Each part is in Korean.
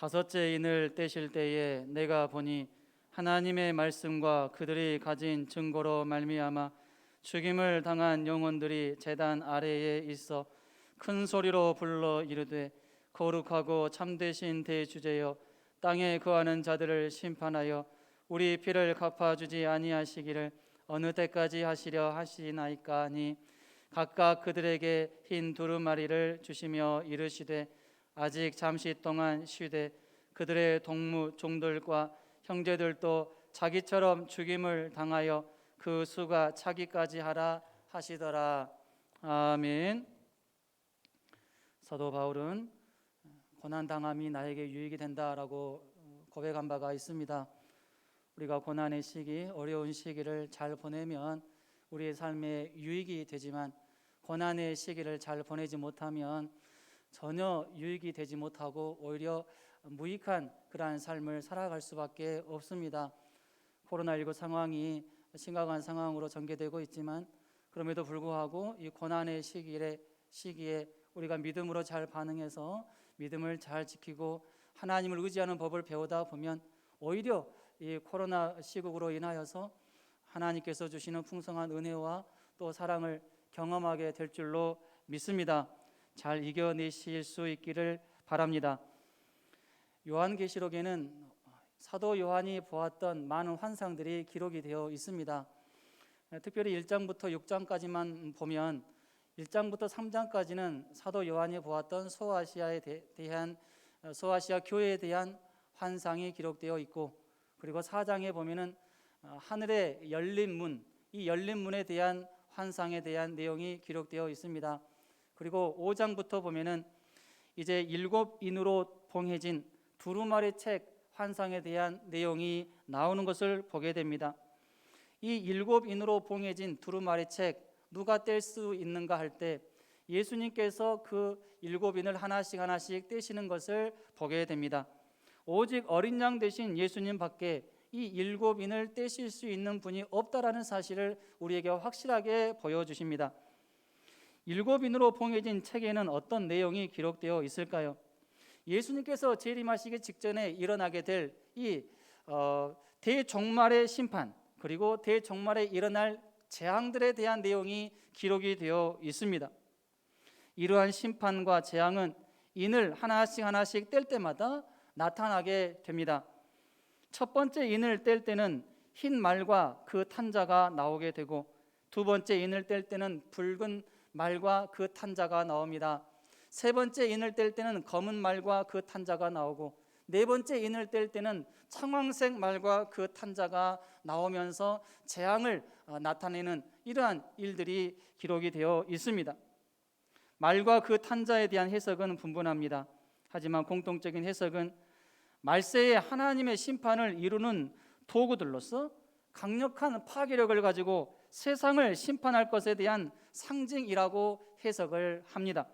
다섯째 인을 떼실 때에 내가 보니 하나님의 말씀과 그들이 가진 증거로 말미암아 죽임을 당한 영혼들이 제단 아래에 있어 큰 소리로 불러 이르되 거룩하고 참되신 대주제여 땅에 거하는 자들을 심판하여 우리 피를 갚아주지 아니하시기를 어느 때까지 하시려 하시나이까 하니 각각 그들에게 흰 두루마리를 주시며 이르시되 아직 잠시 동안 쉬되 그들의 동무 종들과 형제들도 자기처럼 죽임을 당하여 그 수가 차기까지 하라 하시더라. 아멘. 사도 바울은 고난당함이 나에게 유익이 된다라고 고백한 바가 있습니다. 우리가 고난의 시기, 어려운 시기를 잘 보내면 우리의 삶에 유익이 되지만 고난의 시기를 잘 보내지 못하면 전혀 유익이 되지 못하고 오히려 무익한 그러한 삶을 살아갈 수밖에 없습니다. 코로나19 상황이 심각한 상황으로 전개되고 있지만 그럼에도 불구하고 이 고난의 시기에 우리가 믿음으로 잘 반응해서 믿음을 잘 지키고 하나님을 의지하는 법을 배우다 보면 오히려 이 코로나 시국으로 인하여서 하나님께서 주시는 풍성한 은혜와 또 사랑을 경험하게 될 줄로 믿습니다. 잘 이겨내실 수 있기를 바랍니다. 요한계시록에는 사도 요한이 보았던 많은 환상들이 기록이 되어 있습니다. 특별히 1장부터 6장까지만 보면 1장부터 3장까지는 사도 요한이 보았던 소아시아 교회에 대한 환상이 기록되어 있고, 그리고 4장에 보면은 하늘의 열린 문, 이 열린 문에 대한 환상에 대한 내용이 기록되어 있습니다. 그리고 5장부터 보면은 이제 일곱 인으로 봉해진 두루마리 책 환상에 대한 내용이 나오는 것을 보게 됩니다. 이 일곱 인으로 봉해진 두루마리 책 누가 뗄 수 있는가 할 때 예수님께서 그 일곱 인을 하나씩 떼시는 것을 보게 됩니다. 오직 어린 양 되신 예수님 밖에 이 일곱 인을 떼실 수 있는 분이 없다라는 사실을 우리에게 확실하게 보여주십니다. 일곱 인으로 봉해진 책에는 어떤 내용이 기록되어 있을까요? 예수님께서 재림하시기 직전에 일어나게 될 이 대종말의 심판, 그리고 대종말에 일어날 재앙들에 대한 내용이 기록이 되어 있습니다. 이러한 심판과 재앙은 인을 하나씩 뗄 때마다 나타나게 됩니다. 첫 번째 인을 뗄 때는 흰 말과 그 탄자가 나오게 되고, 두 번째 인을 뗄 때는 붉은 말과 그 탄자가 나옵니다. 세 번째 인을 뗄 때는 검은 말과 그 탄자가 나오고, 네 번째 인을 뗄 때는 청황색 말과 그 탄자가 나오면서 재앙을 나타내는 이러한 일들이 기록이 되어 있습니다. 말과 그 탄자에 대한 해석은 분분합니다. 하지만 공통적인 해석은 말세에 하나님의 심판을 이루는 도구들로서 강력한 파괴력을 가지고 세상을 심판할 것에 대한 상징이라고 해석을 합니다.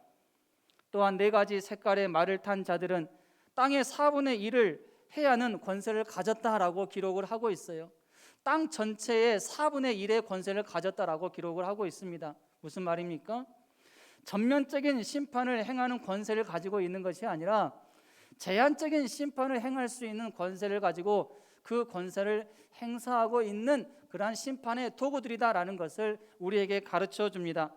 또한 네 가지 색깔의 말을 탄 자들은 땅의 4분의 1을 해야 하는 권세를 가졌다라고 기록을 하고 있어요. 땅 전체의 4분의 1의 권세를 가졌다라고 기록을 하고 있습니다. 무슨 말입니까? 전면적인 심판을 행하는 권세를 가지고 있는 것이 아니라 제한적인 심판을 행할 수 있는 권세를 가지고 그 권세를 행사하고 있는 그러한 심판의 도구들이다라는 것을 우리에게 가르쳐 줍니다.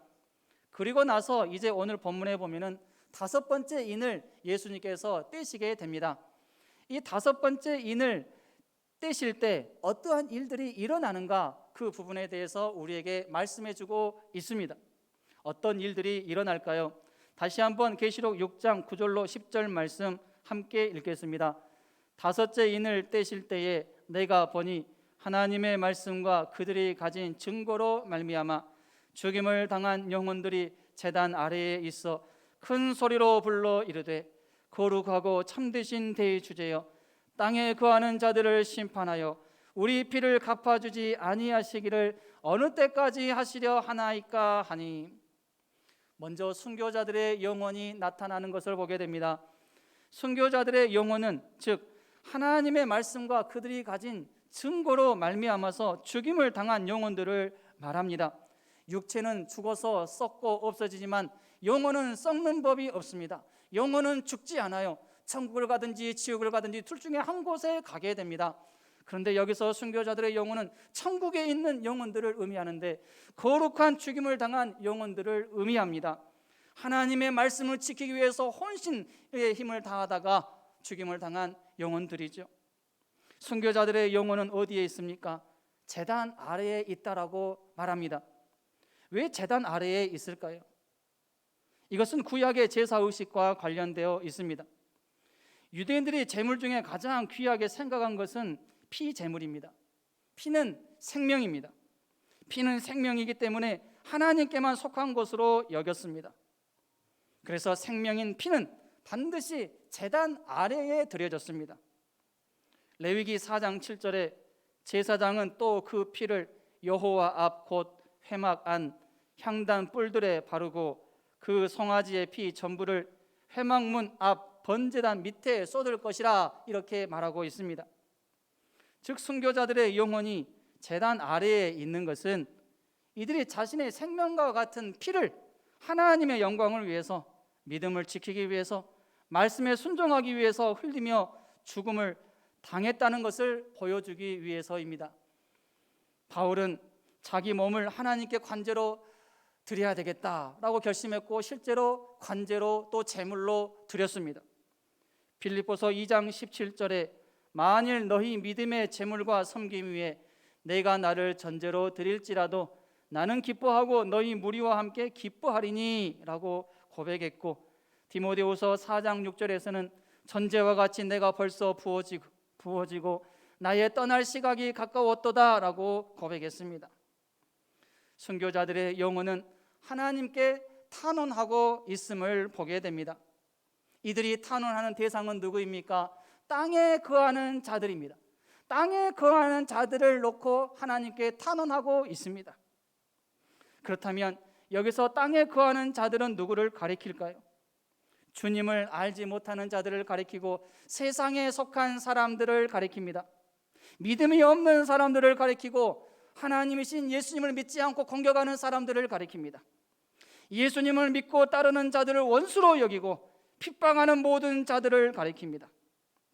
그리고 나서 이제 오늘 본문에 보면은 다섯 번째 인을 예수님께서 떼시게 됩니다. 이 다섯 번째 인을 떼실 때 어떠한 일들이 일어나는가, 그 부분에 대해서 우리에게 말씀해 주고 있습니다. 어떤 일들이 일어날까요? 다시 한번 계시록 6장 9절로 10절 말씀 함께 읽겠습니다. 다섯째 인을 떼실 때에 내가 보니 하나님의 말씀과 그들이 가진 증거로 말미암아 죽임을 당한 영혼들이 제단 아래에 있어 큰 소리로 불러 이르되 거룩하고 참되신 대주제여 땅에 거하는 자들을 심판하여 우리 피를 갚아주지 아니하시기를 어느 때까지 하시려 하나이까 하니. 먼저 순교자들의 영혼이 나타나는 것을 보게 됩니다. 순교자들의 영혼은 즉 하나님의 말씀과 그들이 가진 증거로 말미암아서 죽임을 당한 영혼들을 말합니다. 육체는 죽어서 썩고 없어지지만 영혼은 썩는 법이 없습니다. 영혼은 죽지 않아요. 천국을 가든지 지옥을 가든지 둘 중에 한 곳에 가게 됩니다. 그런데 여기서 순교자들의 영혼은 천국에 있는 영혼들을 의미하는데 거룩한 죽임을 당한 영혼들을 의미합니다. 하나님의 말씀을 지키기 위해서 혼신의 힘을 다하다가 죽임을 당한 영혼들이죠. 순교자들의 영혼은 어디에 있습니까? 제단 아래에 있다라고 말합니다. 왜 제단 아래에 있을까요? 이것은 구약의 제사의식과 관련되어 있습니다. 유대인들이 제물 중에 가장 귀하게 생각한 것은 피제물입니다. 피는 생명입니다. 피는 생명이기 때문에 하나님께만 속한 것으로 여겼습니다. 그래서 생명인 피는 반드시 제단 아래에 드려졌습니다. 레위기 4장 7절에 제사장은 또 그 피를 여호와 앞 곧 회막 안 향단 뿔들에 바르고 그 송아지의 피 전부를 회막문 앞 번제단 밑에 쏟을 것이라 이렇게 말하고 있습니다. 즉 순교자들의 영혼이 제단 아래에 있는 것은 이들이 자신의 생명과 같은 피를 하나님의 영광을 위해서, 믿음을 지키기 위해서, 말씀에 순종하기 위해서 흘리며 죽음을 당했다는 것을 보여주기 위해서입니다. 바울은 자기 몸을 하나님께 관제로 드려야 되겠다라고 결심했고 실제로 관제로 또 제물로 드렸습니다. 빌립보서 2장 17절에 만일 너희 믿음의 제물과 섬김 위에 내가 나를 전제로 드릴지라도 나는 기뻐하고 너희 무리와 함께 기뻐하리니 라고 고백했고, 디모데후서 4장 6절에서는 전제와 같이 내가 벌써 부어지고 나의 떠날 시각이 가까웠도다 라고 고백했습니다. 순교자들의 영혼은 하나님께 탄원하고 있음을 보게 됩니다. 이들이 탄원하는 대상은 누구입니까? 땅에 거하는 자들입니다. 땅에 거하는 자들을 놓고 하나님께 탄원하고 있습니다. 그렇다면 여기서 땅에 거하는 자들은 누구를 가리킬까요? 주님을 알지 못하는 자들을 가리키고 세상에 속한 사람들을 가리킵니다. 믿음이 없는 사람들을 가리키고 하나님이신 예수님을 믿지 않고 공격하는 사람들을 가리킵니다. 예수님을 믿고 따르는 자들을 원수로 여기고 핍박하는 모든 자들을 가리킵니다.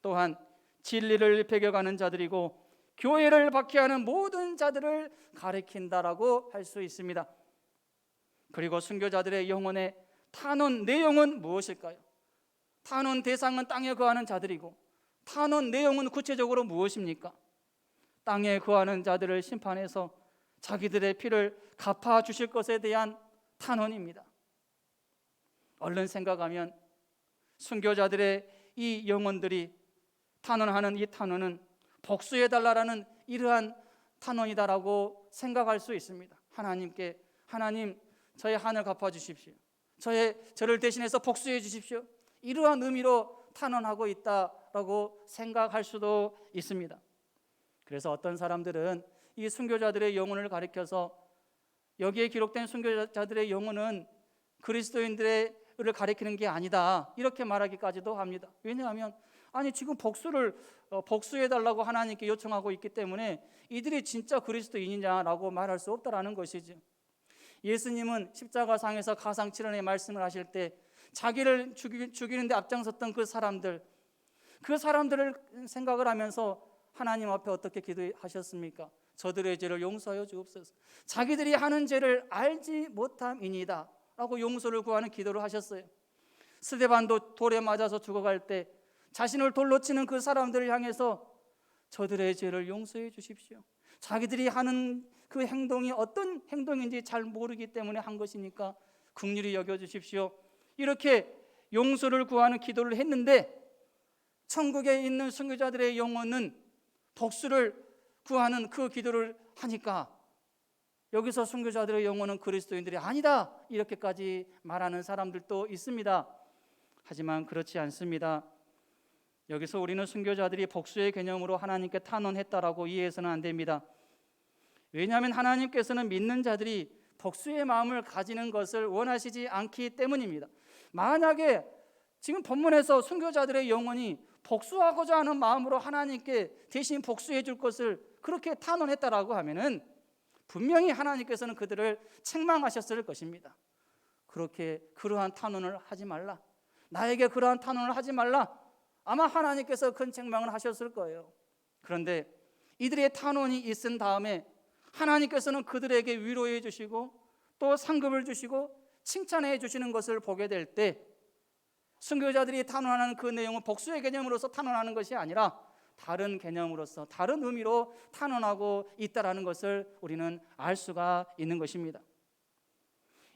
또한 진리를 배격하는 자들이고 교회를 박해하는 모든 자들을 가리킨다라고 할 수 있습니다. 그리고 순교자들의 영혼의 탄원 내용은 무엇일까요? 탄원 대상은 땅에 거하는 자들이고 탄원 내용은 구체적으로 무엇입니까? 땅에 거하는 자들을 심판해서 자기들의 피를 갚아주실 것에 대한 탄원입니다. 얼른 생각하면 순교자들의 이 영혼들이 탄원하는 이 탄원은 복수해달라는 이러한 탄원이다라고 생각할 수 있습니다. 하나님께, 하나님 저의 한을 갚아주십시오, 저를 대신해서 복수해 주십시오, 이러한 의미로 탄원하고 있다라고 생각할 수도 있습니다. 그래서 어떤 사람들은 이 순교자들의 영혼을 가리켜서 여기에 기록된 순교자들의 영혼은 그리스도인들을 가리키는 게 아니다 이렇게 말하기까지도 합니다. 왜냐하면 아니 지금 복수해달라고 하나님께 요청하고 있기 때문에 이들이 진짜 그리스도인이냐라고 말할 수 없다라는 것이죠. 예수님은 십자가상에서 가상칠언의 말씀을 하실 때 자기를 죽이는데 앞장섰던 그 사람들을 생각을 하면서 하나님 앞에 어떻게 기도하셨습니까? 저들의 죄를 용서하여 주옵소서. 자기들이 하는 죄를 알지 못함이니이다 라고 용서를 구하는 기도를 하셨어요. 스데반도 돌에 맞아서 죽어갈 때 자신을 돌로 치는 그 사람들을 향해서 저들의 죄를 용서해 주십시오. 자기들이 하는 그 행동이 어떤 행동인지 잘 모르기 때문에 한 것이니까 긍휼히 여겨주십시오. 이렇게 용서를 구하는 기도를 했는데 천국에 있는 순교자들의 영혼은 복수를 구하는 그 기도를 하니까 여기서 순교자들의 영혼은 그리스도인들이 아니다 이렇게까지 말하는 사람들도 있습니다. 하지만 그렇지 않습니다. 여기서 우리는 순교자들이 복수의 개념으로 하나님께 탄원했다라고 이해해서는 안 됩니다. 왜냐하면 하나님께서는 믿는 자들이 복수의 마음을 가지는 것을 원하시지 않기 때문입니다. 만약에 지금 본문에서 순교자들의 영혼이 복수하고자 하는 마음으로 하나님께 대신 복수해 줄 것을 그렇게 탄원했다라고 하면은 분명히 하나님께서는 그들을 책망하셨을 것입니다. 그러한 탄원을 하지 말라, 나에게 그러한 탄원을 하지 말라, 아마 하나님께서 큰 책망을 하셨을 거예요. 그런데 이들의 탄원이 있은 다음에 하나님께서는 그들에게 위로해 주시고 또 상급을 주시고 칭찬해 주시는 것을 보게 될 때, 순교자들이 탄원하는 그 내용은 복수의 개념으로서 탄원하는 것이 아니라 다른 개념으로서, 다른 의미로 탄원하고 있다는 것을 우리는 알 수가 있는 것입니다.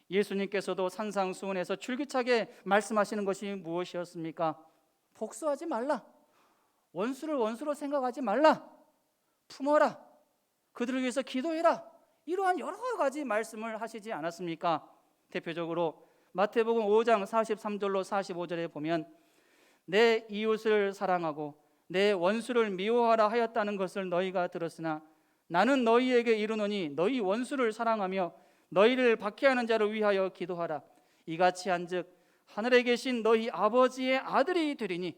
예수님께서도 산상수훈에서 줄기차게 말씀하시는 것이 무엇이었습니까? 복수하지 말라, 원수를 원수로 생각하지 말라, 품어라, 그들을 위해서 기도해라, 이러한 여러 가지 말씀을 하시지 않았습니까? 대표적으로 마태복음 5장 43절로 45절에 보면 내 이웃을 사랑하고 내 원수를 미워하라 하였다는 것을 너희가 들었으나 나는 너희에게 이르노니 너희 원수를 사랑하며 너희를 박해하는 자를 위하여 기도하라. 이같이 한즉 하늘에 계신 너희 아버지의 아들이 되리니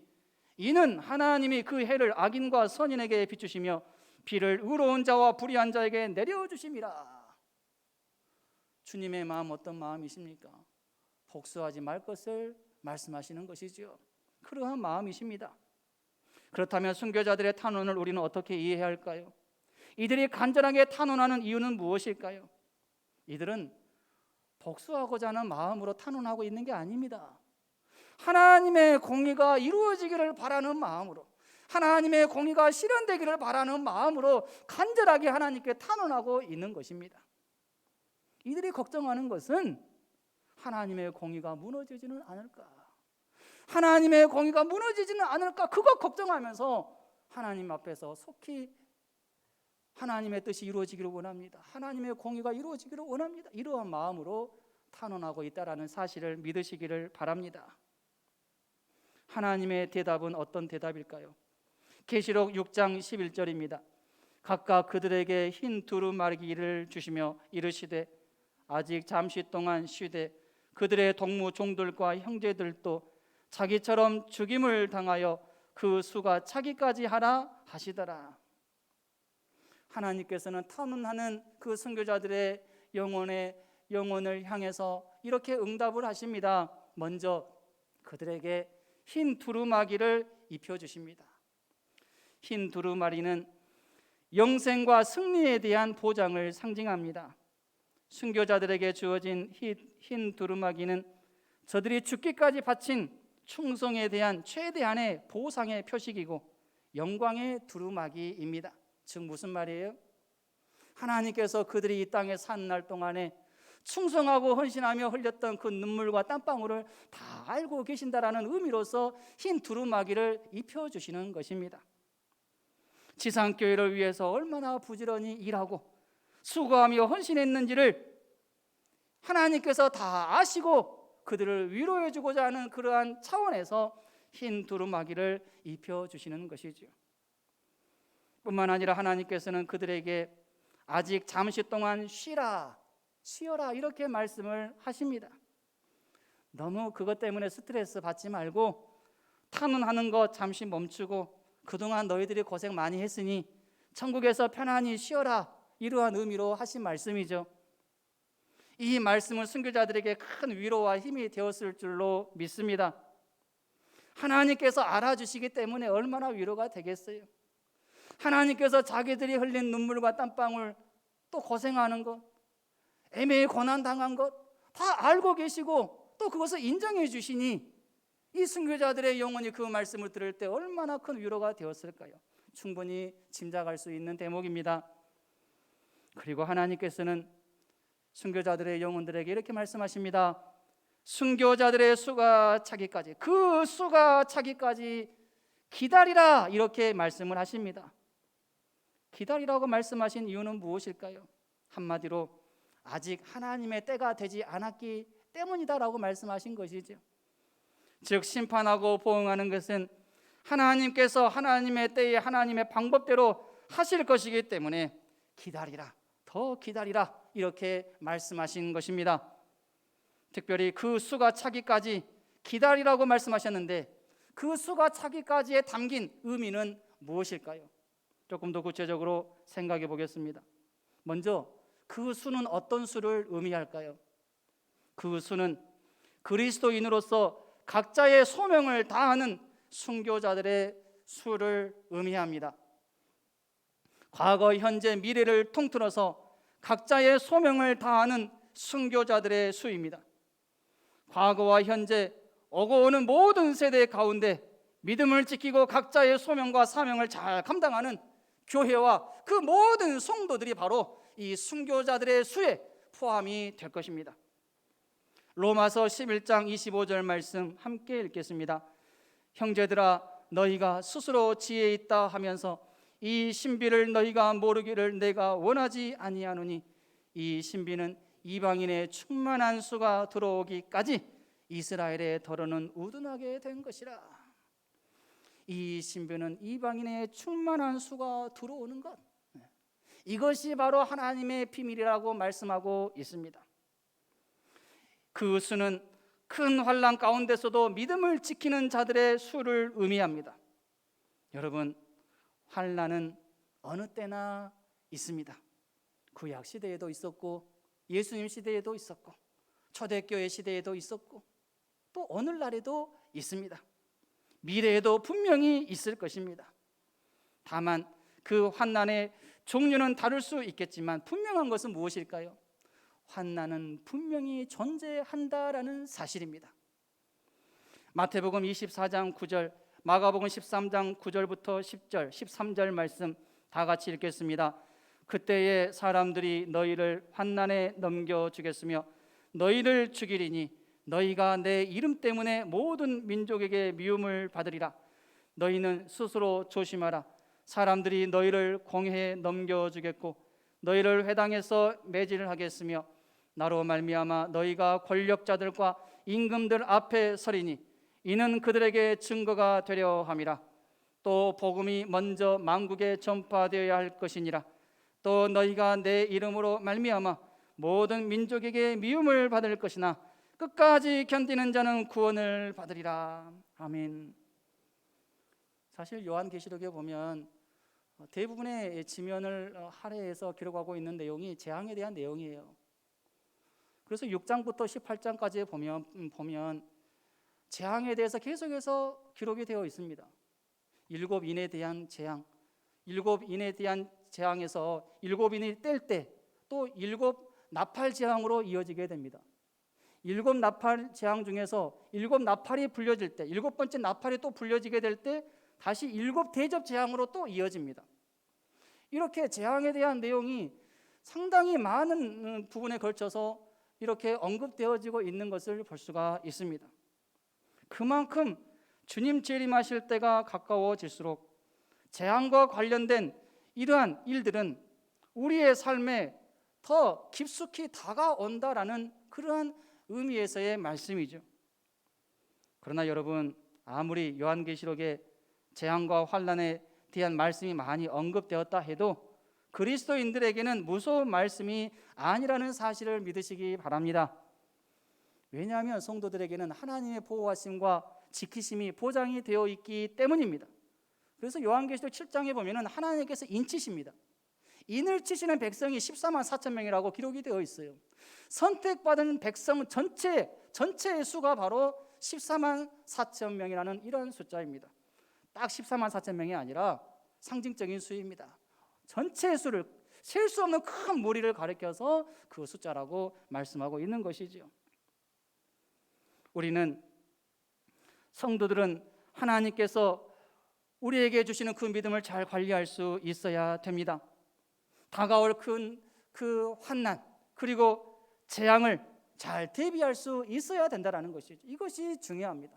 이는 하나님이 그 해를 악인과 선인에게 비추시며 비를 의로운 자와 불의한 자에게 내려주심이라. 주님의 마음 어떤 마음이십니까? 복수하지 말 것을 말씀하시는 것이죠. 그러한 마음이십니다. 그렇다면 순교자들의 탄원을 우리는 어떻게 이해해야 할까요? 이들이 간절하게 탄원하는 이유는 무엇일까요? 이들은 복수하고자 하는 마음으로 탄원하고 있는 게 아닙니다. 하나님의 공의가 이루어지기를 바라는 마음으로, 하나님의 공의가 실현되기를 바라는 마음으로 간절하게 하나님께 탄원하고 있는 것입니다. 이들이 걱정하는 것은 하나님의 공의가 무너지지는 않을까, 하나님의 공의가 무너지지는 않을까, 그거 걱정하면서 하나님 앞에서 속히 하나님의 뜻이 이루어지기를 원합니다, 하나님의 공의가 이루어지기를 원합니다, 이러한 마음으로 탄원하고 있다는 사실을 믿으시기를 바랍니다. 하나님의 대답은 어떤 대답일까요? 계시록 6장 11절입니다. 각각 그들에게 흰 두루마기를 주시며 이르시되 아직 잠시 동안 쉬되 그들의 동무 종들과 형제들도 자기처럼 죽임을 당하여 그 수가 차기까지 하라 하시더라. 하나님께서는 탄원하는 그 선교자들의 영혼을 향해서 이렇게 응답을 하십니다. 먼저 그들에게 흰 두루마기를 입혀주십니다. 흰 두루마리는 영생과 승리에 대한 보장을 상징합니다. 순교자들에게 주어진 흰 두루마기는 저들이 죽기까지 바친 충성에 대한 최대한의 보상의 표식이고 영광의 두루마기입니다. 즉 무슨 말이에요? 하나님께서 그들이 이 땅에 사는 날 동안에 충성하고 헌신하며 흘렸던 그 눈물과 땀방울을 다 알고 계신다라는 의미로서 흰 두루마기를 입혀주시는 것입니다. 지상교회를 위해서 얼마나 부지런히 일하고 수고하며 헌신했는지를 하나님께서 다 아시고 그들을 위로해 주고자 하는 그러한 차원에서 흰 두루마기를 입혀주시는 것이죠. 뿐만 아니라 하나님께서는 그들에게 아직 잠시 동안 쉬어라 이렇게 말씀을 하십니다. 너무 그것 때문에 스트레스 받지 말고 탄원하는 것 잠시 멈추고 그동안 너희들이 고생 많이 했으니 천국에서 편안히 쉬어라, 이러한 의미로 하신 말씀이죠. 이 말씀은 순교자들에게 큰 위로와 힘이 되었을 줄로 믿습니다. 하나님께서 알아주시기 때문에 얼마나 위로가 되겠어요. 하나님께서 자기들이 흘린 눈물과 땀방울, 또 고생하는 것, 애매히 고난당한 것 다 알고 계시고 또 그것을 인정해 주시니 이 순교자들의 영혼이 그 말씀을 들을 때 얼마나 큰 위로가 되었을까요? 충분히 짐작할 수 있는 대목입니다. 그리고 하나님께서는 순교자들의 영혼들에게 이렇게 말씀하십니다. 순교자들의 수가 차기까지, 그 수가 차기까지 기다리라, 이렇게 말씀을 하십니다. 기다리라고 말씀하신 이유는 무엇일까요? 한마디로 아직 하나님의 때가 되지 않았기 때문이다라고 말씀하신 것이죠. 즉 심판하고 보응하는 것은 하나님께서 하나님의 때에 하나님의 방법대로 하실 것이기 때문에 기다리라, 더 기다리라, 이렇게 말씀하신 것입니다. 특별히 그 수가 차기까지 기다리라고 말씀하셨는데 그 수가 차기까지에 담긴 의미는 무엇일까요? 조금 더 구체적으로 생각해 보겠습니다. 먼저 그 수는 어떤 수를 의미할까요? 그 수는 그리스도인으로서 각자의 소명을 다하는 순교자들의 수를 의미합니다. 과거, 현재, 미래를 통틀어서 각자의 소명을 다하는 순교자들의 수입니다. 과거와 현재 오고 오는 모든 세대 가운데 믿음을 지키고 각자의 소명과 사명을 잘 감당하는 교회와 그 모든 성도들이 바로 이 순교자들의 수에 포함이 될 것입니다. 로마서 11장 25절 말씀 함께 읽겠습니다. 형제들아, 너희가 스스로 지혜 있다 하면서 이 신비를 너희가 모르기를 내가 원하지 아니하노니 이 신비는 이방인의 충만한 수가 들어오기까지 이스라엘의 더러는 우둔하게 된 것이라. 이 신비는 이방인의 충만한 수가 들어오는 것, 이것이 바로 하나님의 비밀이라고 말씀하고 있습니다. 그 수는 큰 환난 가운데서도 믿음을 지키는 자들의 수를 의미합니다. 여러분, 환난은 어느 때나 있습니다. 구약 시대에도 있었고 예수님 시대에도 있었고 초대교회 시대에도 있었고 또 오늘날에도 있습니다. 미래에도 분명히 있을 것입니다. 다만 그 환난의 종류는 다를 수 있겠지만 분명한 것은 무엇일까요? 환난은 분명히 존재한다라는 사실입니다. 마태복음 24장 9절, 마가복음 13장 9절부터 10절, 13절 말씀 다 같이 읽겠습니다. 그때에 사람들이 너희를 환난에 넘겨주겠으며 너희를 죽이리니 너희가 내 이름 때문에 모든 민족에게 미움을 받으리라. 너희는 스스로 조심하라. 사람들이 너희를 공회에 넘겨주겠고 너희를 회당에서 매질하겠으며 나로 말미암아 너희가 권력자들과 임금들 앞에 서리니 이는 그들에게 증거가 되려 함이라. 또 복음이 먼저 만국에 전파되어야 할 것이니라. 또 너희가 내 이름으로 말미암아 모든 민족에게 미움을 받을 것이나 끝까지 견디는 자는 구원을 받으리라. 아멘. 사실 요한계시록에 보면 대부분의 지면을 할애해서 기록하고 있는 내용이 재앙에 대한 내용이에요. 그래서 6장부터 18장까지 보면 재앙에 대해서 계속해서 기록이 되어 있습니다. 일곱 인에 대한 재앙, 일곱 인에 대한 재앙에서 일곱 인이 뗄 때 또 일곱 나팔 재앙으로 이어지게 됩니다. 일곱 나팔 재앙 중에서 일곱 나팔이 불려질 때, 일곱 번째 나팔이 또 불려지게 될 때 다시 일곱 대접 재앙으로 또 이어집니다. 이렇게 재앙에 대한 내용이 상당히 많은 부분에 걸쳐서 이렇게 언급되어지고 있는 것을 볼 수가 있습니다. 그만큼 주님 재림하실 때가 가까워질수록 재앙과 관련된 이러한 일들은 우리의 삶에 더 깊숙이 다가온다라는 그러한 의미에서의 말씀이죠. 그러나 여러분, 아무리 요한계시록에 재앙과 환난에 대한 말씀이 많이 언급되었다 해도 그리스도인들에게는 무서운 말씀이 아니라는 사실을 믿으시기 바랍니다. 왜냐하면 성도들에게는 하나님의 보호하심과 지키심이 보장이 되어 있기 때문입니다. 그래서 요한계시록 7장에 보면 하나님께서 인치십니다. 인을 치시는 백성이 14만 4천 명이라고 기록이 되어 있어요. 선택받은 백성 전체의 수가 바로 14만 4천 명이라는 이런 숫자입니다. 딱 14만 4천 명이 아니라 상징적인 수입니다. 전체의 수를 셀 수 없는 큰 무리를 가리켜서 그 숫자라고 말씀하고 있는 것이지요. 우리는 성도들은 하나님께서 우리에게 주시는 그 믿음을 잘 관리할 수 있어야 됩니다. 다가올 그 환난 그리고 재앙을 잘 대비할 수 있어야 된다는 것이죠. 이것이 중요합니다.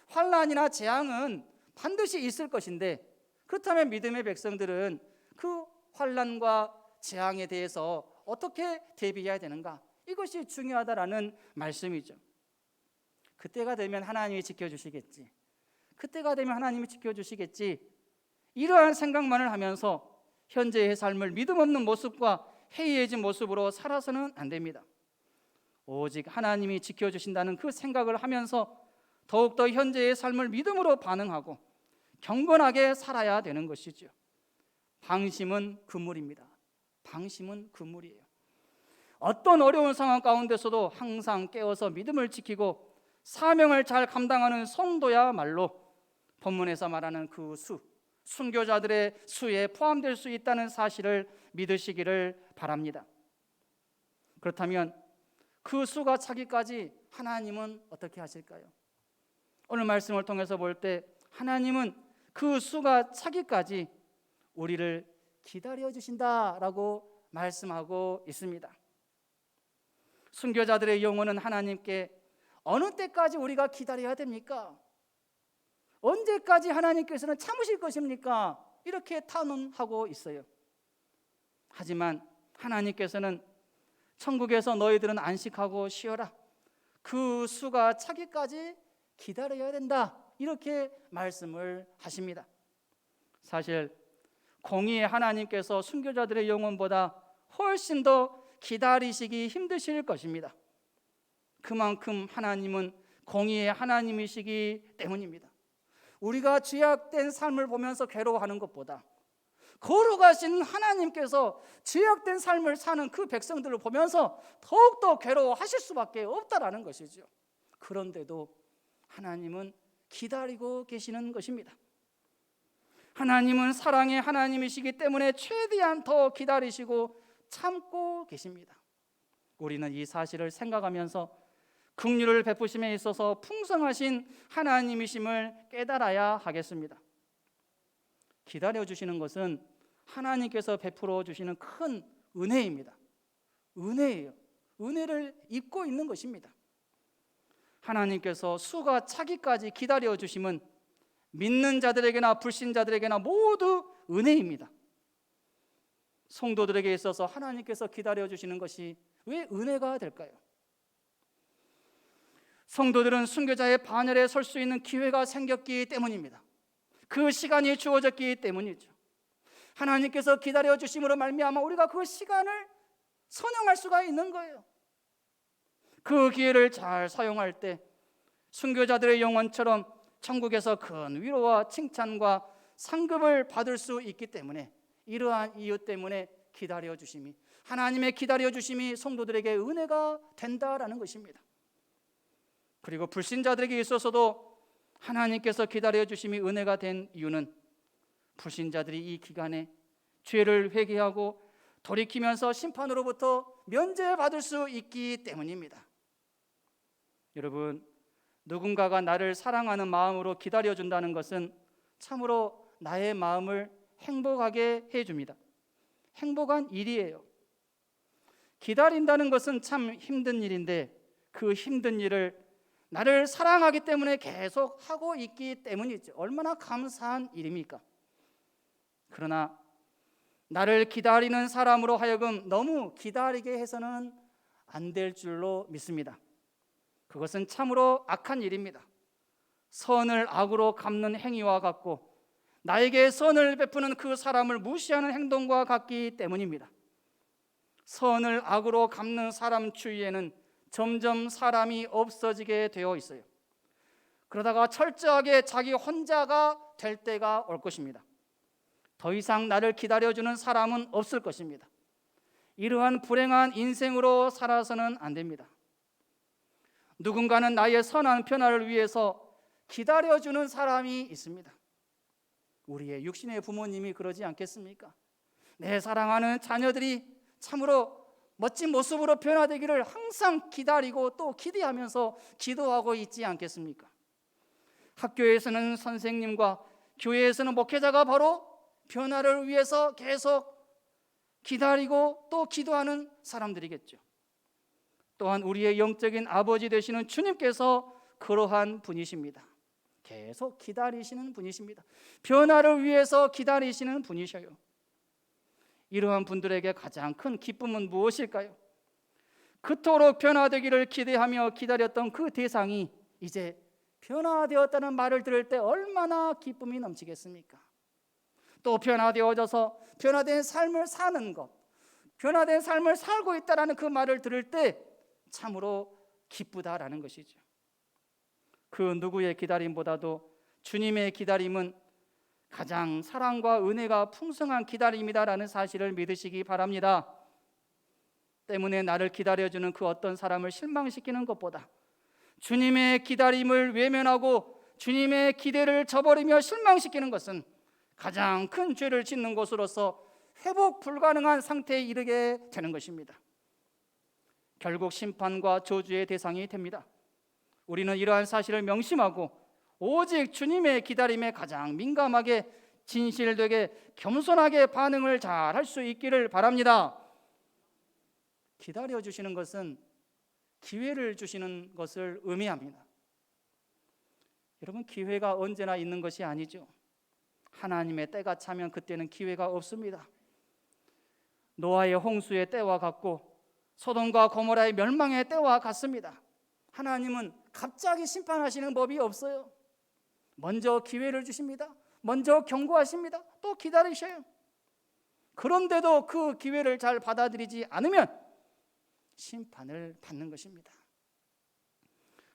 환난이나 재앙은 반드시 있을 것인데 그렇다면 믿음의 백성들은 그 환난과 재앙에 대해서 어떻게 대비해야 되는가? 이것이 중요하다라는 말씀이죠. 그때가 되면 하나님이 지켜주시겠지. 그때가 되면 하나님이 지켜주시겠지. 이러한 생각만을 하면서 현재의 삶을 믿음 없는 모습과 해이해진 모습으로 살아서는 안 됩니다. 오직 하나님이 지켜주신다는 그 생각을 하면서 더욱더 현재의 삶을 믿음으로 반응하고 경건하게 살아야 되는 것이죠. 방심은 금물입니다. 방심은 금물이에요. 어떤 어려운 상황 가운데서도 항상 깨어서 믿음을 지키고 사명을 잘 감당하는 성도야말로 본문에서 말하는 그 수, 순교자들의 수에 포함될 수 있다는 사실을 믿으시기를 바랍니다. 그렇다면 그 수가 차기까지 하나님은 어떻게 하실까요? 오늘 말씀을 통해서 볼 때 하나님은 그 수가 차기까지 우리를 기다려 주신다라고 말씀하고 있습니다. 순교자들의 영혼은 하나님께 어느 때까지 우리가 기다려야 됩니까? 언제까지 하나님께서는 참으실 것입니까? 이렇게 탄원하고 있어요. 하지만 하나님께서는 천국에서 너희들은 안식하고 쉬어라, 그 수가 차기까지 기다려야 된다, 이렇게 말씀을 하십니다. 사실 공의의 하나님께서 순교자들의 영혼보다 훨씬 더 기다리시기 힘드실 것입니다. 그만큼 하나님은 공의의 하나님이시기 때문입니다. 우리가 죄악된 삶을 보면서 괴로워하는 것보다 거룩하신 하나님께서 죄악된 삶을 사는 그 백성들을 보면서 더욱더 괴로워하실 수밖에 없다라는 것이죠. 그런데도 하나님은 기다리고 계시는 것입니다. 하나님은 사랑의 하나님이시기 때문에 최대한 더 기다리시고 참고 계십니다. 우리는 이 사실을 생각하면서 긍휼을 베푸심에 있어서 풍성하신 하나님이심을 깨달아야 하겠습니다. 기다려주시는 것은 하나님께서 베풀어 주시는 큰 은혜입니다. 은혜예요. 은혜를 입고 있는 것입니다. 하나님께서 수가 차기까지 기다려주심은 믿는 자들에게나 불신자들에게나 모두 은혜입니다. 성도들에게 있어서 하나님께서 기다려주시는 것이 왜 은혜가 될까요? 성도들은 순교자의 반열에 설 수 있는 기회가 생겼기 때문입니다. 그 시간이 주어졌기 때문이죠. 하나님께서 기다려주심으로 말미암아 우리가 그 시간을 선용할 수가 있는 거예요. 그 기회를 잘 사용할 때 순교자들의 영혼처럼 천국에서 큰 위로와 칭찬과 상급을 받을 수 있기 때문에, 이러한 이유 때문에 기다려주심이, 하나님의 기다려주심이 성도들에게 은혜가 된다라는 것입니다. 그리고 불신자들에게 있어서도 하나님께서 기다려주심이 은혜가 된 이유는 불신자들이 이 기간에 죄를 회개하고 돌이키면서 심판으로부터 면제받을 수 있기 때문입니다. 여러분, 누군가가 나를 사랑하는 마음으로 기다려준다는 것은 참으로 나의 마음을 행복하게 해줍니다. 행복한 일이에요. 기다린다는 것은 참 힘든 일인데 그 힘든 일을 나를 사랑하기 때문에 계속 하고 있기 때문이죠. 얼마나 감사한 일입니까? 그러나 나를 기다리는 사람으로 하여금 너무 기다리게 해서는 안 될 줄로 믿습니다. 그것은 참으로 악한 일입니다. 선을 악으로 갚는 행위와 같고 나에게 선을 베푸는 그 사람을 무시하는 행동과 같기 때문입니다. 선을 악으로 갚는 사람 주위에는 점점 사람이 없어지게 되어 있어요. 그러다가 철저하게 자기 혼자가 될 때가 올 것입니다. 더 이상 나를 기다려주는 사람은 없을 것입니다. 이러한 불행한 인생으로 살아서는 안 됩니다. 누군가는 나의 선한 변화를 위해서 기다려주는 사람이 있습니다. 우리의 육신의 부모님이 그러지 않겠습니까? 내 사랑하는 자녀들이 참으로 멋진 모습으로 변화되기를 항상 기다리고 또 기대하면서 기도하고 있지 않겠습니까? 학교에서는 선생님과 교회에서는 목회자가 바로 변화를 위해서 계속 기다리고 또 기도하는 사람들이겠죠. 또한 우리의 영적인 아버지 되시는 주님께서 그러한 분이십니다. 계속 기다리시는 분이십니다. 변화를 위해서 기다리시는 분이셔요. 이러한 분들에게 가장 큰 기쁨은 무엇일까요? 그토록 변화되기를 기대하며 기다렸던 그 대상이 이제 변화되었다는 말을 들을 때 얼마나 기쁨이 넘치겠습니까? 또 변화되어져서 변화된 삶을 사는 것, 변화된 삶을 살고 있다는 그 말을 들을 때 참으로 기쁘다라는 것이죠. 그 누구의 기다림보다도 주님의 기다림은 가장 사랑과 은혜가 풍성한 기다림이다라는 사실을 믿으시기 바랍니다. 때문에 나를 기다려주는 그 어떤 사람을 실망시키는 것보다 주님의 기다림을 외면하고 주님의 기대를 저버리며 실망시키는 것은 가장 큰 죄를 짓는 것으로서 회복 불가능한 상태에 이르게 되는 것입니다. 결국 심판과 저주의 대상이 됩니다. 우리는 이러한 사실을 명심하고 오직 주님의 기다림에 가장 민감하게 진실되게 겸손하게 반응을 잘 할 수 있기를 바랍니다. 기다려주시는 것은 기회를 주시는 것을 의미합니다. 여러분, 기회가 언제나 있는 것이 아니죠. 하나님의 때가 차면 그때는 기회가 없습니다. 노아의 홍수의 때와 같고 소돔과 고모라의 멸망의 때와 같습니다. 하나님은 갑자기 심판하시는 법이 없어요. 먼저 기회를 주십니다. 먼저 경고하십니다. 또 기다리셔요. 그런데도 그 기회를 잘 받아들이지 않으면 심판을 받는 것입니다.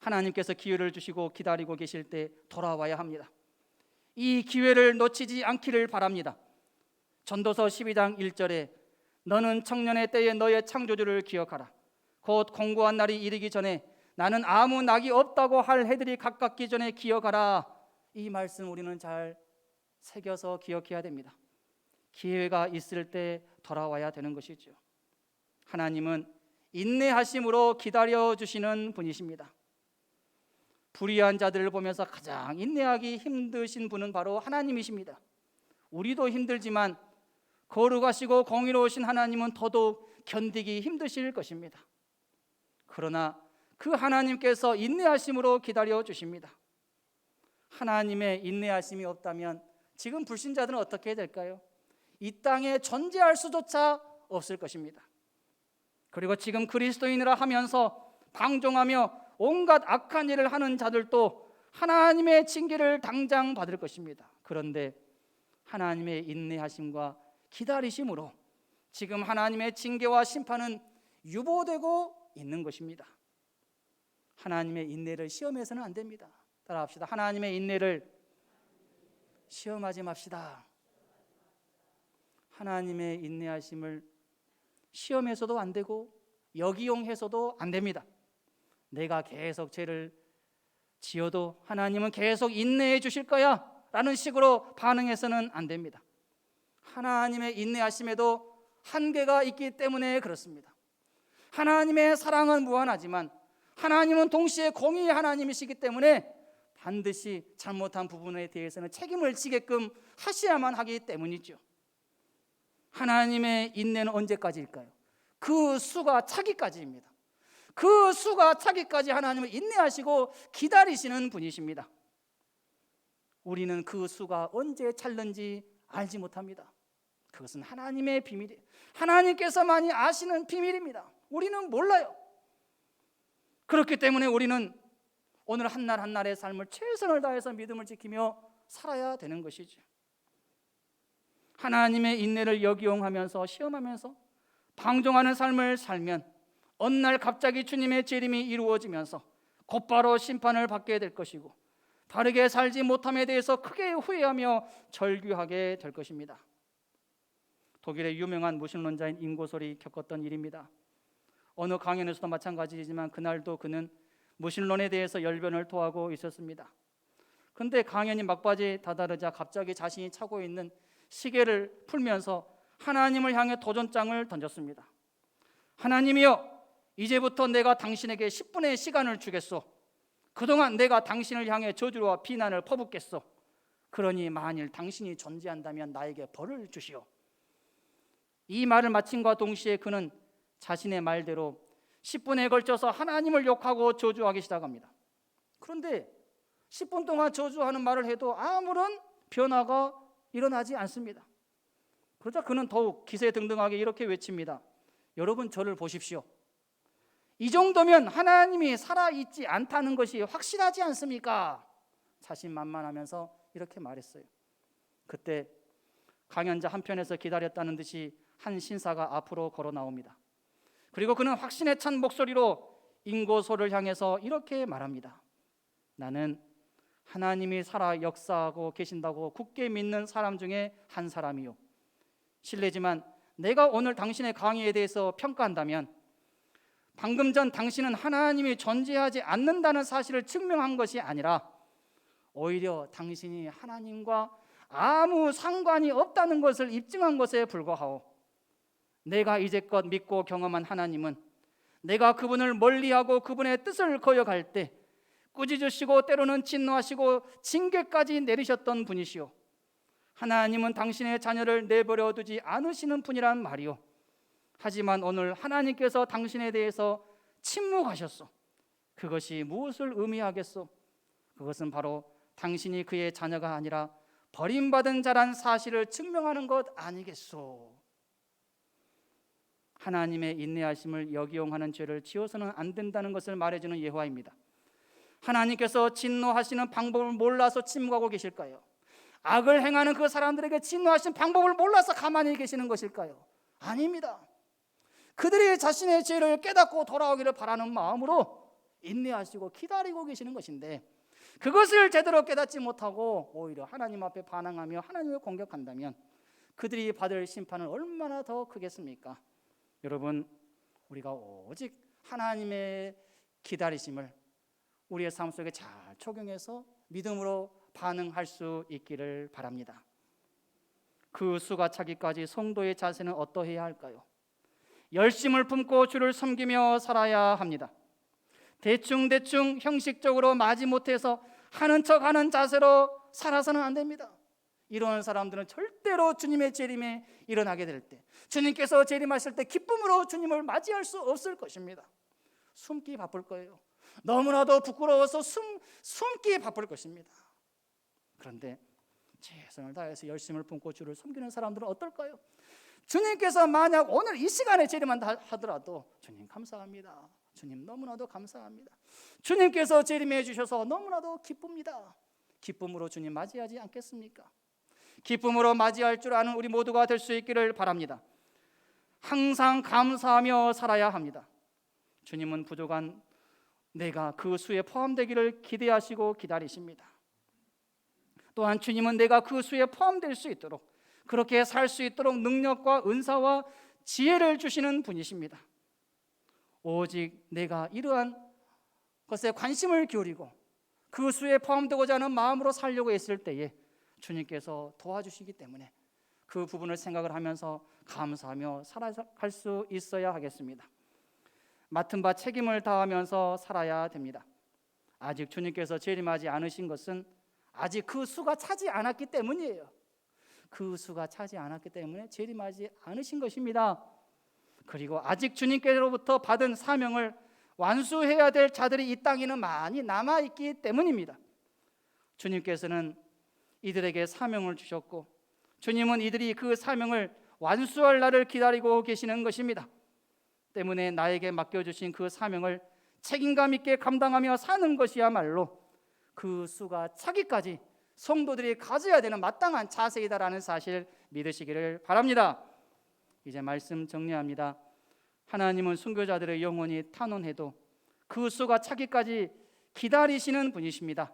하나님께서 기회를 주시고 기다리고 계실 때 돌아와야 합니다. 이 기회를 놓치지 않기를 바랍니다. 전도서 12장 1절에 너는 청년의 때에 너의 창조주를 기억하라. 곧 공고한 날이 이르기 전에 나는 아무 낙이 없다고 할 해들이 가깝기 전에 기억하라. 이 말씀 우리는 잘 새겨서 기억해야 됩니다. 기회가 있을 때 돌아와야 되는 것이죠. 하나님은 인내하심으로 기다려주시는 분이십니다. 불의한 자들을 보면서 가장 인내하기 힘드신 분은 바로 하나님이십니다. 우리도 힘들지만 거룩하시고 공의로우신 하나님은 더더욱 견디기 힘드실 것입니다. 그러나 그 하나님께서 인내하심으로 기다려 주십니다. 하나님의 인내하심이 없다면 지금 불신자들은 어떻게 될까요? 이 땅에 존재할 수조차 없을 것입니다. 그리고 지금 그리스도인이라 하면서 방종하며 온갖 악한 일을 하는 자들도 하나님의 징계를 당장 받을 것입니다. 그런데 하나님의 인내하심과 기다리심으로 지금 하나님의 징계와 심판은 유보되고 있는 것입니다. 하나님의 인내를 시험해서는 안 됩니다. 따라합시다. 하나님의 인내를 시험하지 맙시다. 하나님의 인내하심을 시험해서도 안 되고 역이용해서도 안 됩니다. 내가 계속 죄를 지어도 하나님은 계속 인내해 주실 거야 라는 식으로 반응해서는 안 됩니다. 하나님의 인내하심에도 한계가 있기 때문에 그렇습니다. 하나님의 사랑은 무한하지만 하나님은 동시에 공의의 하나님이시기 때문에 반드시 잘못한 부분에 대해서는 책임을 지게끔 하셔야만 하기 때문이죠. 하나님의 인내는 언제까지일까요? 그 수가 차기까지입니다. 그 수가 차기까지 하나님을 인내하시고 기다리시는 분이십니다. 우리는 그 수가 언제 찰는지 알지 못합니다. 그것은 하나님의 비밀이에요. 하나님께서만이 아시는 비밀입니다. 우리는 몰라요. 그렇기 때문에 우리는 오늘 한날 한날의 삶을 최선을 다해서 믿음을 지키며 살아야 되는 것이죠. 하나님의 인내를 역이용하면서 시험하면서 방종하는 삶을 살면 어느 날 갑자기 주님의 재림이 이루어지면서 곧바로 심판을 받게 될 것이고 다르게 살지 못함에 대해서 크게 후회하며 절규하게 될 것입니다. 독일의 유명한 무신론자인 인고솔이 겪었던 일입니다. 어느 강연에서도 마찬가지지만 그날도 그는 무신론에 대해서 열변을 토하고 있었습니다. 그런데 강연이 막바지에 다다르자 갑자기 자신이 차고 있는 시계를 풀면서 하나님을 향해 도전장을 던졌습니다. 하나님이여, 이제부터 내가 당신에게 10분의 시간을 주겠소. 그동안 내가 당신을 향해 저주와 비난을 퍼붓겠소. 그러니 만일 당신이 존재한다면 나에게 벌을 주시오. 이 말을 마침과 동시에 그는 자신의 말대로 10분에 걸쳐서 하나님을 욕하고 저주하기 시작합니다. 그런데 10분 동안 저주하는 말을 해도 아무런 변화가 일어나지 않습니다. 그러자 그는 더욱 기세등등하게 이렇게 외칩니다. 여러분, 저를 보십시오. 이 정도면 하나님이 살아있지 않다는 것이 확실하지 않습니까? 자신만만하면서 이렇게 말했어요. 그때 강연자 한편에서 기다렸다는 듯이 한 신사가 앞으로 걸어 나옵니다. 그리고 그는 확신에 찬 목소리로 인고소를 향해서 이렇게 말합니다. 나는 하나님이 살아 역사하고 계신다고 굳게 믿는 사람 중에 한 사람이요. 실례지만 내가 오늘 당신의 강의에 대해서 평가한다면 방금 전 당신은 하나님이 존재하지 않는다는 사실을 증명한 것이 아니라 오히려 당신이 하나님과 아무 상관이 없다는 것을 입증한 것에 불과하오. 내가 이제껏 믿고 경험한 하나님은 내가 그분을 멀리하고 그분의 뜻을 거역할 때 꾸짖으시고 때로는 진노하시고 징계까지 내리셨던 분이시오. 하나님은 당신의 자녀를 내버려 두지 않으시는 분이란 말이오. 하지만 오늘 하나님께서 당신에 대해서 침묵하셨소. 그것이 무엇을 의미하겠소? 그것은 바로 당신이 그의 자녀가 아니라 버림받은 자란 사실을 증명하는 것 아니겠소? 하나님의 인내하심을 역이용하는 죄를 지어서는 안 된다는 것을 말해주는 예화입니다. 하나님께서 진노하시는 방법을 몰라서 침묵하고 계실까요? 악을 행하는 그 사람들에게 진노하시는 방법을 몰라서 가만히 계시는 것일까요? 아닙니다. 그들이 자신의 죄를 깨닫고 돌아오기를 바라는 마음으로 인내하시고 기다리고 계시는 것인데, 그것을 제대로 깨닫지 못하고 오히려 하나님 앞에 반항하며 하나님을 공격한다면 그들이 받을 심판은 얼마나 더 크겠습니까? 여러분, 우리가 오직 하나님의 기다리심을 우리의 삶 속에 잘 적용해서 믿음으로 반응할 수 있기를 바랍니다. 그 수가 차기까지 성도의 자세는 어떠해야 할까요? 열심을 품고 주를 섬기며 살아야 합니다. 대충 형식적으로 마지못해서 하는 척하는 자세로 살아서는 안 됩니다. 이런 사람들은 절대로 주님의 재림에 일어나게 될 때, 주님께서 재림하실 때 기쁨으로 주님을 맞이할 수 없을 것입니다. 숨기 바쁠 거예요. 너무나도 부끄러워서 숨기 바쁠 것입니다. 그런데 최선을 다해서 열심을 품고 주를 섬기는 사람들은 어떨까요? 주님께서 만약 오늘 이 시간에 재림한다 하더라도 주님 감사합니다. 주님 너무나도 감사합니다. 주님께서 재림해 주셔서 너무나도 기쁩니다. 기쁨으로 주님 맞이하지 않겠습니까? 기쁨으로 맞이할 줄 아는 우리 모두가 될 수 있기를 바랍니다. 항상 감사하며 살아야 합니다. 주님은 부족한 내가 그 수에 포함되기를 기대하시고 기다리십니다. 또한 주님은 내가 그 수에 포함될 수 있도록, 그렇게 살 수 있도록 능력과 은사와 지혜를 주시는 분이십니다. 오직 내가 이러한 것에 관심을 기울이고 그 수에 포함되고자 하는 마음으로 살려고 했을 때에 주님께서 도와주시기 때문에 그 부분을 생각을 하면서 감사하며 살아갈 수 있어야 하겠습니다. 맡은 바 책임을 다하면서 살아야 됩니다. 아직 주님께서 재림하지 않으신 것은 아직 그 수가 차지 않았기 때문이에요. 그 수가 차지 않았기 때문에 재림하지 않으신 것입니다. 그리고 아직 주님께로부터 받은 사명을 완수해야 될 자들이 이 땅에는 많이 남아있기 때문입니다. 주님께서는 이들에게 사명을 주셨고 주님은 이들이 그 사명을 완수할 날을 기다리고 계시는 것입니다. 때문에 나에게 맡겨주신 그 사명을 책임감 있게 감당하며 사는 것이야말로 그 수가 차기까지 성도들이 가져야 되는 마땅한 자세이다라는 사실 믿으시기를 바랍니다. 이제 말씀 정리합니다. 하나님은 순교자들의 영혼이 탄원해도 그 수가 차기까지 기다리시는 분이십니다.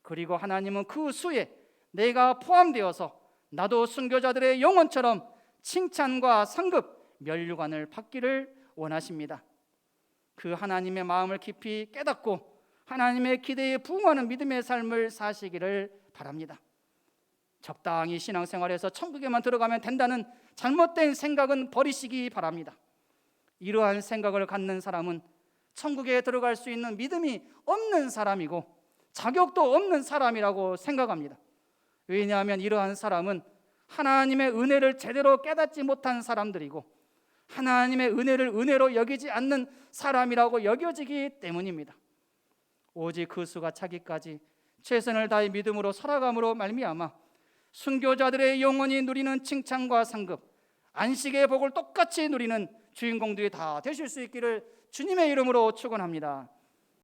그리고 하나님은 그 수에 내가 포함되어서 나도 순교자들의 영혼처럼 칭찬과 상급, 면류관을 받기를 원하십니다. 그 하나님의 마음을 깊이 깨닫고 하나님의 기대에 부응하는 믿음의 삶을 사시기를 바랍니다. 적당히 신앙생활에서 천국에만 들어가면 된다는 잘못된 생각은 버리시기 바랍니다. 이러한 생각을 갖는 사람은 천국에 들어갈 수 있는 믿음이 없는 사람이고 자격도 없는 사람이라고 생각합니다. 왜냐하면 이러한 사람은 하나님의 은혜를 제대로 깨닫지 못한 사람들이고 하나님의 은혜를 은혜로 여기지 않는 사람이라고 여겨지기 때문입니다. 오직 그 수가 차기까지 최선을 다해 믿음으로 살아감으로 말미암아 순교자들의 영혼이 누리는 칭찬과 상급, 안식의 복을 똑같이 누리는 주인공들이 다 되실 수 있기를 주님의 이름으로 축원합니다.